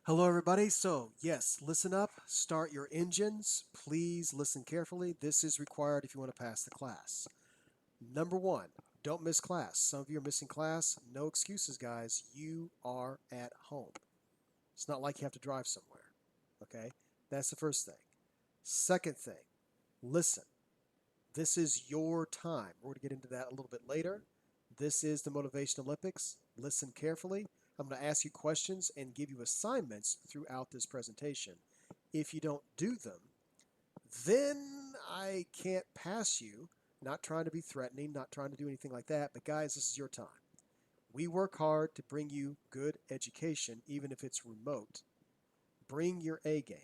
Hello, everybody. So, yes, listen up, start your engines. Please listen carefully. This is required if you want to pass the class. Number one, don't miss class. Some of you are missing class. No excuses, guys. You are at home. It's not like you have to drive somewhere. Okay? That's the first thing. Second thing, listen. This is your time. We're going to get into that a little bit later. This is the Motivation Olympics. Listen carefully. I'm going to ask you questions and give you assignments throughout this presentation. If you don't do them, then I can't pass you. Not trying to be threatening, not trying to do anything like that, but guys, this is your time. We work hard to bring you good education, even if it's remote. Bring your A game.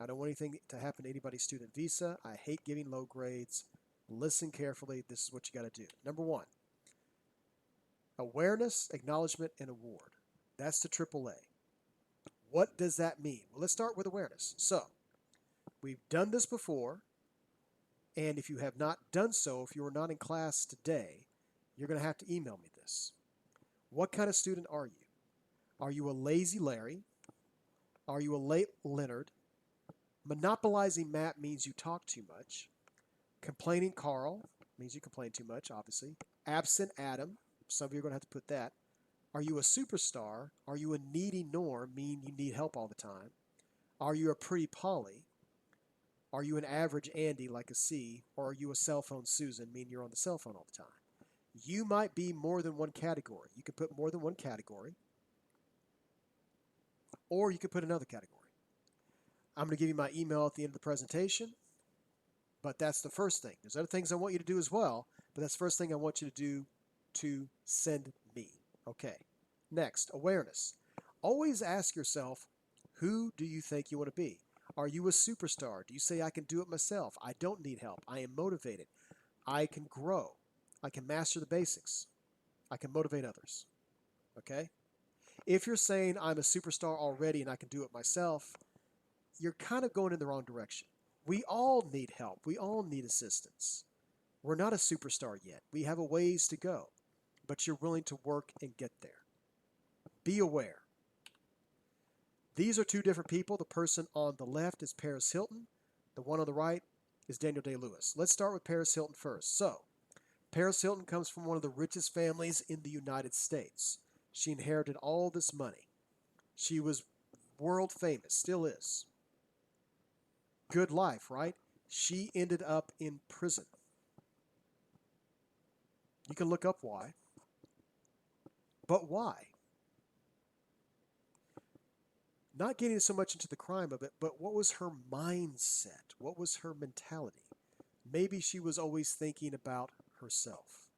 I don't want anything to happen to anybody's student visa. I hate giving low grades. Listen carefully. This is what you got to do. Number one, awareness, acknowledgement, and award. That's the AAA. What does that mean? Well, let's start with awareness. So, we've done this before, and if you have not done so, if you are not in class today, you're going to have to email me this. What kind of student are you? Are you a lazy Larry? Are you a late Leonard? Monopolizing Matt means you talk too much. Complaining Carl means you complain too much, obviously. Absent Adam, some of you are going to have to put that. Are you a superstar? Are you a needy Norm, meaning you need help all the time? Are you a pretty Polly? Are you an average Andy, like a C? Or are you a cell phone Susan, meaning you're on the cell phone all the time? You might be more than one category. You could put more than one category, or you could put another category. I'm going to give you my email at the end of the presentation, but that's the first thing. There's other things I want you to do as well, but that's the first thing I want you to do to send me. Okay. Next, awareness. Always ask yourself, who do you think you want to be? Are you a superstar? Do you say, I can do it myself? I don't need help. I am motivated. I can grow. I can master the basics. I can motivate others. Okay? If you're saying, I'm a superstar already and I can do it myself, you're kind of going in the wrong direction. We all need help. We all need assistance. We're not a superstar yet. We have a ways to go, but you're willing to work and get there. Be aware. These are two different people. The person on the left is Paris Hilton. The one on the right is Daniel Day-Lewis. Let's start with Paris Hilton first. So, Paris Hilton comes from one of the richest families in the United States. She inherited all this money. She was world famous, still is. Good life, right? She ended up in prison. You can look up why. But why? Not getting so much into the crime of it, but what was her mindset? What was her mentality? Maybe she was always thinking about herself.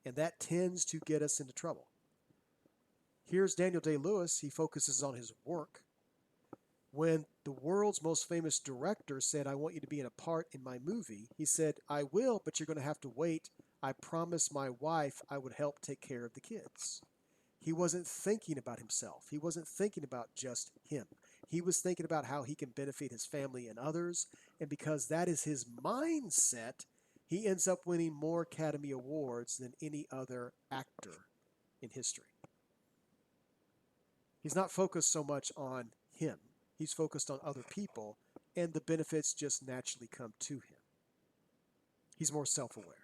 And that tends to get us into trouble. Here's Daniel Day-Lewis. He focuses on his work. When the world's most famous director said, I want you to be in a part in my movie, he said, I will, but you're going to have to wait. I promised my wife I would help take care of the kids. He wasn't thinking about himself. He wasn't thinking about just him. He was thinking about how he can benefit his family and others. And because that is his mindset, he ends up winning more Academy Awards than any other actor in history. He's not focused so much on him. He's focused on other people, and the benefits just naturally come to him. He's more self-aware.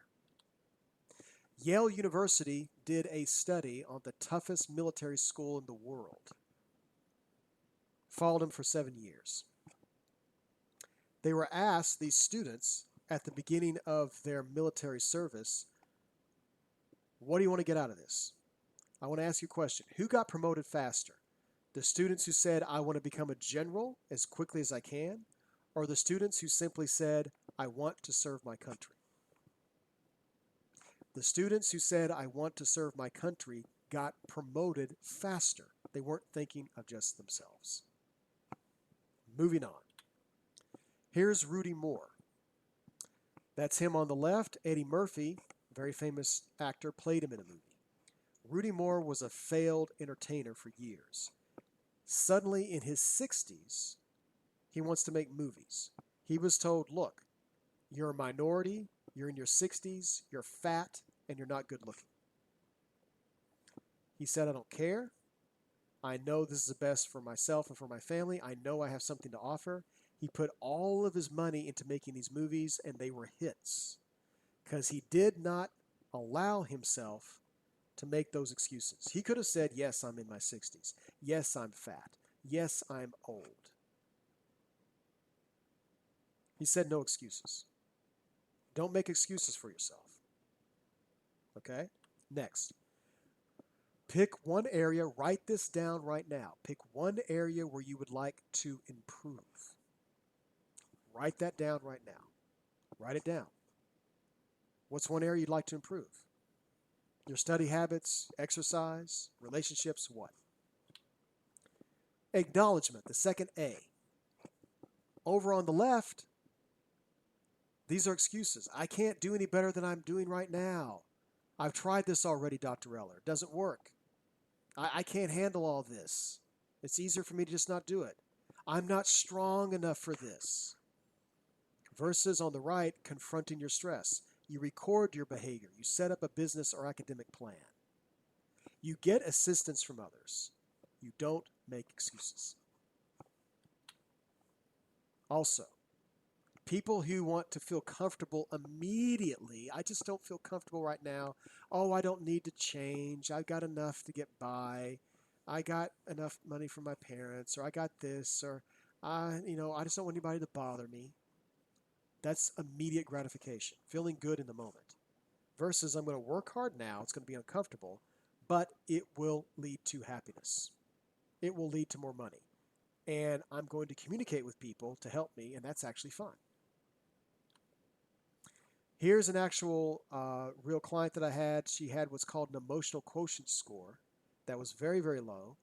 Yale University did a study on the toughest military school in the world. Followed him for 7 years. They were asked, these students, at the beginning of their military service, what do you want to get out of this? I want to ask you a question. Who got promoted faster? The students who said, I want to become a general as quickly as I can, or the students who simply said, I want to serve my country? The students who said, I want to serve my country, got promoted faster. They weren't thinking of just themselves. Moving on. Here's Rudy Moore. That's him on the left. Eddie Murphy, very famous actor, played him in a movie. Rudy Moore was a failed entertainer for years. Suddenly, in his 60s, he wants to make movies. He was told, look, you're a minority, you're in your 60s, you're fat, and you're not good looking. He said, I don't care. I know this is the best for myself and for my family. I know I have something to offer. He put all of his money into making these movies, and they were hits because he did not allow himself to make those excuses. He could have said, yes, I'm in my 60s. Yes, I'm fat. Yes, I'm old. He said no excuses. Don't make excuses for yourself. Okay? Next. Pick one area, write this down right now. Pick one area where you would like to improve. Write that down right now. Write it down. What's one area you'd like to improve? Your study habits, exercise, relationships, what? Acknowledgement, the second A. Over on the left, these are excuses. I can't do any better than I'm doing right now. I've tried this already, Dr. Eller. It doesn't work. I can't handle all this. It's easier for me to just not do it. I'm not strong enough for this. Versus on the right, confronting your stress. You record your behavior. You set up a business or academic plan. You get assistance from others. You don't make excuses. Also, people who want to feel comfortable immediately. I just don't feel comfortable right now. Oh, I don't need to change. I've got enough to get by. I got enough money from my parents, or I got this, or I just don't want anybody to bother me. That's immediate gratification, feeling good in the moment. Versus I'm going to work hard now. It's going to be uncomfortable, but it will lead to happiness. It will lead to more money. And I'm going to communicate with people to help me, and that's actually fun. Here's an actual real client that I had. She had what's called an emotional quotient score that was very, very low.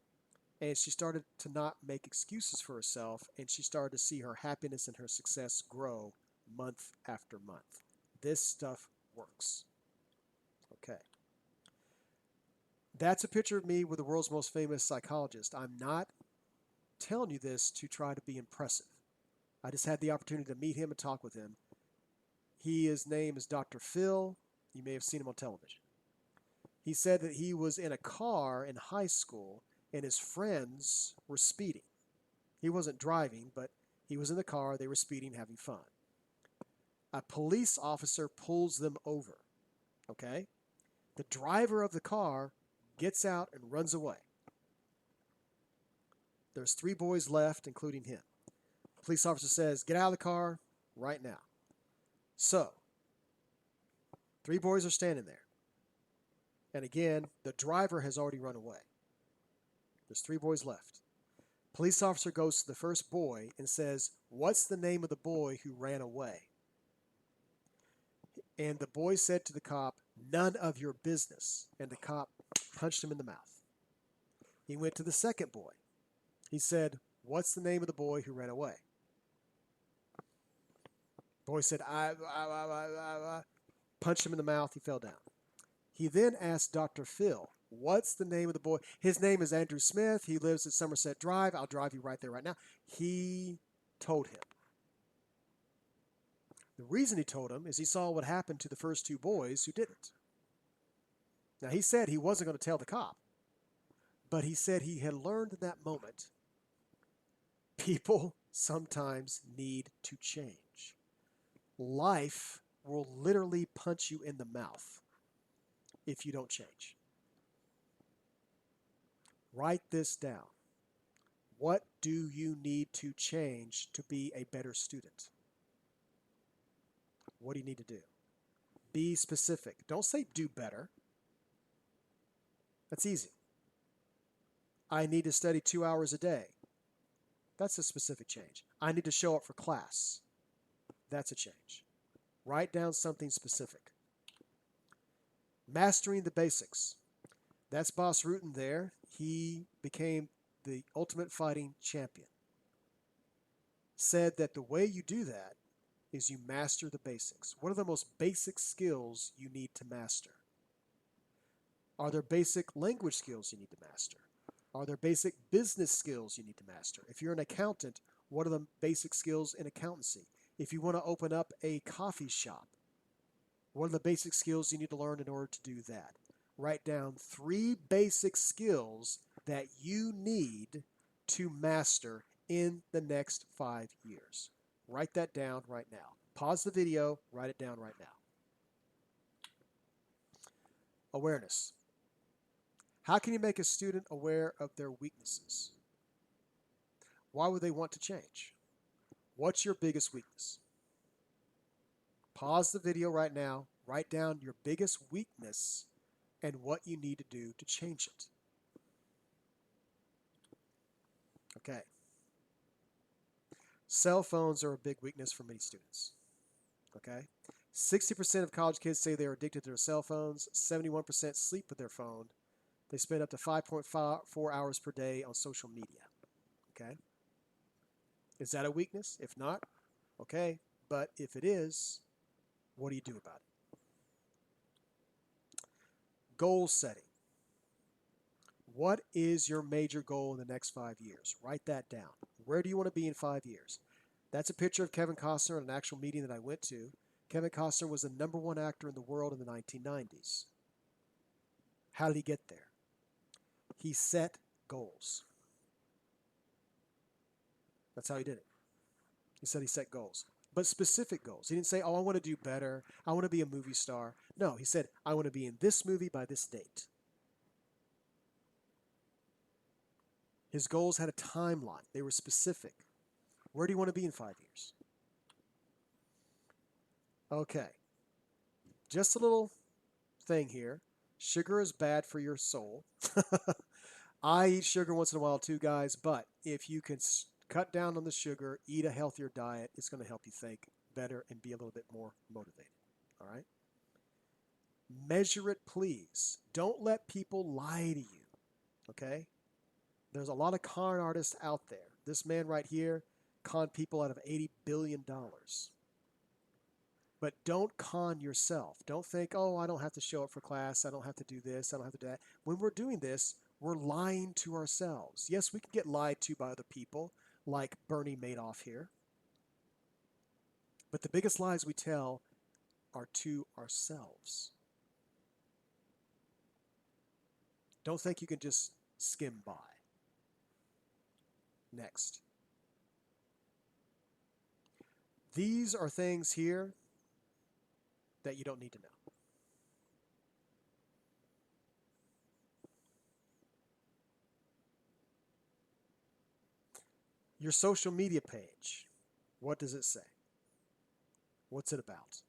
And she started to not make excuses for herself, and she started to see her happiness and her success grow month after month. This stuff works. Okay. That's a picture of me with the world's most famous psychologist. I'm not telling you this to try to be impressive. I just had the opportunity to meet him and talk with him. His name is Dr. Phil. You may have seen him on television. He said that he was in a car in high school and his friends were speeding. He wasn't driving, but he was in the car. They were speeding, having fun. A police officer pulls them over. Okay? The driver of the car gets out and runs away. There's 3 boys left, including him. The police officer says, get out of the car right now. So, 3 boys are standing there. And again, the driver has already run away. There's 3 boys left. Police officer goes to the first boy and says, what's the name of the boy who ran away? And the boy said to the cop, none of your business. And the cop punched him in the mouth. He went to the second boy. He said, what's the name of the boy who ran away? Boy said, I punched him in the mouth. He fell down. He then asked Dr. Phil, what's the name of the boy? His name is Andrew Smith. He lives at Somerset Drive. I'll drive you right there right now. He told him. The reason he told him is he saw what happened to the first 2 boys who didn't. Now, he said he wasn't going to tell the cop, but he said he had learned in that moment people sometimes need to change. Life will literally punch you in the mouth if you don't change. Write this down. What do you need to change to be a better student? What do you need to do? Be specific. Don't say do better. That's easy. I need to study 2 hours a day. That's a specific change. I need to show up for class. That's a change. Write down something specific. Mastering the basics. That's Boss Rutan there. He became the ultimate fighting champion. Said that the way you do that is you master the basics. What are the most basic skills you need to master? Are there basic language skills you need to master? Are there basic business skills you need to master? If you're an accountant, what are the basic skills in accountancy? If you want to open up a coffee shop, what are the basic skills you need to learn in order to do that? Write down 3 basic skills that you need to master in the next 5 years? Write that down right now. Pause the video, write it down right now. Awareness. How can you make a student aware of their weaknesses? Why would they want to change? What's your biggest weakness? Pause the video right now, write down your biggest weakness and what you need to do to change it. Okay. Cell phones are a big weakness for many students. Okay. 60% of college kids say they are addicted to their cell phones. 71% sleep with their phone. They spend up to 5.4 hours per day on social media. Okay. Is that a weakness? If not, okay. But if it is, what do you do about it? Goal setting. What is your major goal in the next 5 years? Write that down. Where do you want to be in 5 years? That's a picture of Kevin Costner at an actual meeting that I went to. Kevin Costner was the #1 actor in the world in the 1990s. How did he get there? He set goals. That's how he did it. He said he set goals, but specific goals. He didn't say, oh, I want to do better. I want to be a movie star. No, he said, I want to be in this movie by this date. His goals had a timeline. They were specific. Where do you want to be in 5 years? Okay. Just a little thing here. Sugar is bad for your soul. I eat sugar once in a while too, guys, but if you can cut down on the sugar, eat a healthier diet, it's going to help you think better and be a little bit more motivated. All right? Measure it, please. Don't let people lie to you. Okay? There's a lot of con artists out there. This man right here conned people out of $80 billion. But don't con yourself. Don't think, oh, I don't have to show up for class. I don't have to do this. I don't have to do that. When we're doing this, we're lying to ourselves. Yes, we can get lied to by other people, like Bernie Madoff here. But the biggest lies we tell are to ourselves. Don't think you can just skim by. Next. These are things here that you don't need to know. Your social media page, what does it say? What's it about?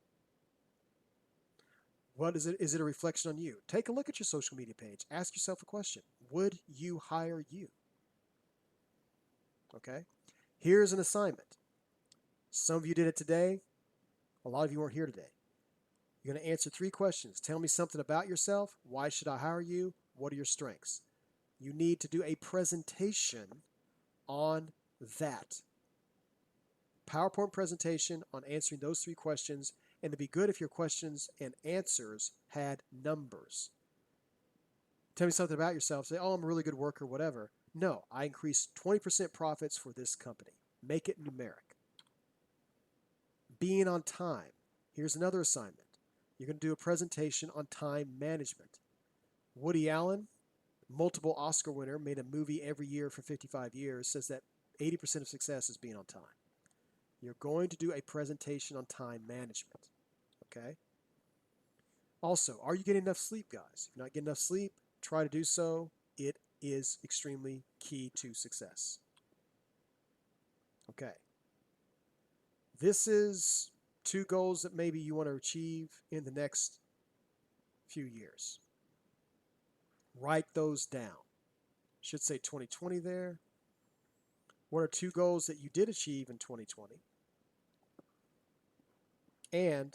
What is it? Is it a reflection on you? Take a look at your social media page. Ask yourself a question. Would you hire you? Okay? Here's an assignment. Some of you did it today. A lot of you weren't here today. You're going to answer 3 questions. Tell me something about yourself. Why should I hire you? What are your strengths? You need to do a presentation on that. PowerPoint presentation on answering those 3 questions, and it'd be good if your questions and answers had numbers. Tell me something about yourself. Say, oh, I'm a really good worker, whatever. No, I increased 20% profits for this company. Make it numeric. Being on time. Here's another assignment. You're going to do a presentation on time management. Woody Allen, multiple Oscar winner, made a movie every year for 55 years, says that 80% of success is being on time. You're going to do a presentation on time management. Okay? Also, are you getting enough sleep, guys? If you're not getting enough sleep, try to do so. It is extremely key to success. Okay. This is 2 goals that maybe you want to achieve in the next few years. Write those down. Should say 2020 there. What are 2 goals that you did achieve in 2020? And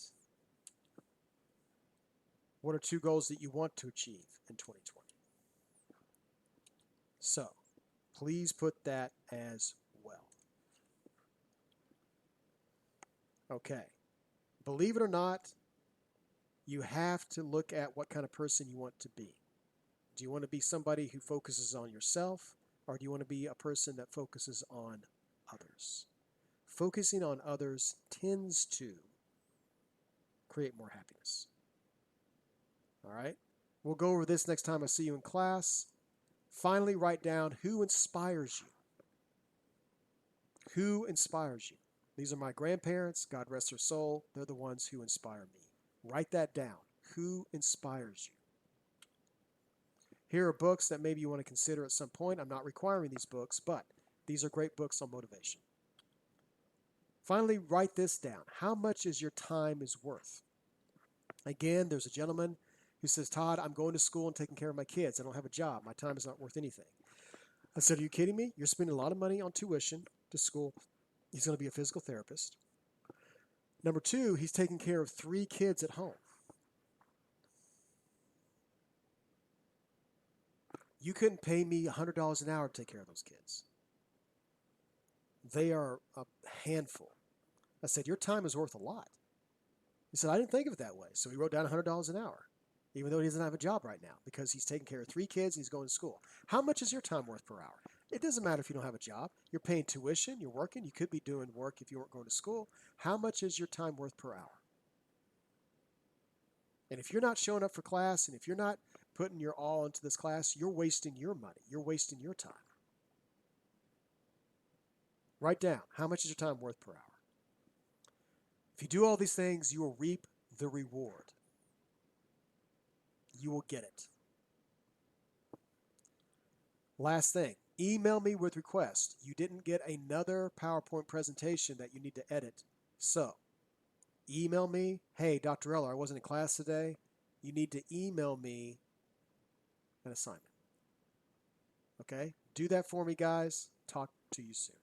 what are 2 goals that you want to achieve in 2020? So, please put that as well. Okay. Believe it or not, you have to look at what kind of person you want to be. Do you want to be somebody who focuses on yourself, or do you want to be a person that focuses on others? Focusing on others tends to create more happiness. All right? We'll go over this next time I see you in class. Finally, write down who inspires you. Who inspires you? These are my grandparents. God rest their soul. They're the ones who inspire me. Write that down. Who inspires you? Here are books that maybe you want to consider at some point. I'm not requiring these books, but these are great books on motivation. Finally, write this down. How much is your time is worth? Again, there's a gentleman who says, Todd, I'm going to school and taking care of my kids. I don't have a job. My time is not worth anything. I said, are you kidding me? You're spending a lot of money on tuition to school. He's going to be a physical therapist. Number two, he's taking care of 3 kids at home. You couldn't pay me $100 an hour to take care of those kids. They are a handful. I said, your time is worth a lot. He said, I didn't think of it that way. So he wrote down $100 an hour, even though he doesn't have a job right now, because he's taking care of 3 kids and he's going to school. How much is your time worth per hour? It doesn't matter if you don't have a job. You're paying tuition, you're working, you could be doing work if you weren't going to school. How much is your time worth per hour? And if you're not showing up for class and if you're not putting your all into this class, you're wasting your money. You're wasting your time. Write down, how much is your time worth per hour? If you do all these things, you will reap the reward. You will get it. Last thing, email me with requests. You didn't get another PowerPoint presentation that you need to edit. So, email me, hey, Dr. Eller, I wasn't in class today. You need to email me an assignment. Okay? Do that for me, guys. Talk to you soon.